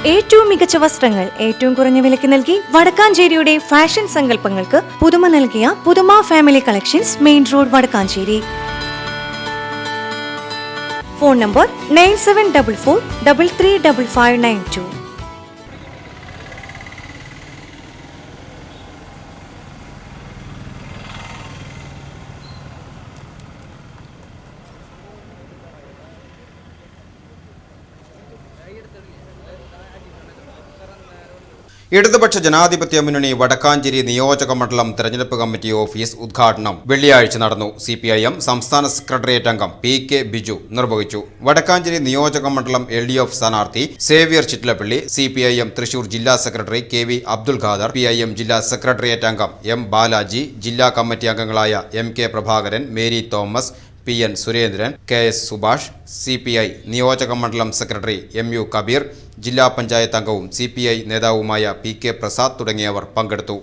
ഏറ്റവും മികച്ച വസ്ത്രങ്ങൾ ഏറ്റവും കുറഞ്ഞ വിലയ്ക്ക് നൽകി വടക്കാഞ്ചേരിയുടെ ഫാഷൻ സങ്കല്പങ്ങൾക്ക് പുതുമ നൽകിയ Puthuma family collections, main road, Vadakkanchery. Phone number 9744335592. ഇടതുപക്ഷ ജനാധിപത്യ മുന്നണി വടക്കാഞ്ചേരി നിയോജക മണ്ഡലം തെരഞ്ഞെടുപ്പ് കമ്മിറ്റി ഓഫീസ് ഉദ്ഘാടനം വെള്ളിയാഴ്ച നടന്നു. CPIM സംസ്ഥാന സെക്രട്ടേറിയറ്റ് അംഗം PK ബിജു നിർവഹിച്ചു. വടക്കാഞ്ചേരി നിയോജക മണ്ഡലം LDF സ്ഥാനാർത്ഥി സേവ്യർ ചിറ്റിലപ്പള്ളി, CPIM തൃശൂർ ജില്ലാ secretary KV Abdul Khader, PIM ജില്ലാ സെക്രട്ടേറിയറ്റ് അംഗം M ബാലാജി, ജില്ലാ കമ്മിറ്റി അംഗങ്ങളായ MK Prabhakaran, Mary Thomas, PN Surendran, KS Subhash, CPI നിയോജക മണ്ഡലം സെക്രട്ടറി MU കബീർ, ജില്ലാ പഞ്ചായത്ത് അംഗവും CPI നേതാവുമായ PK പ്രസാദ് തുടങ്ങിയവർ പങ്കെടുത്തു.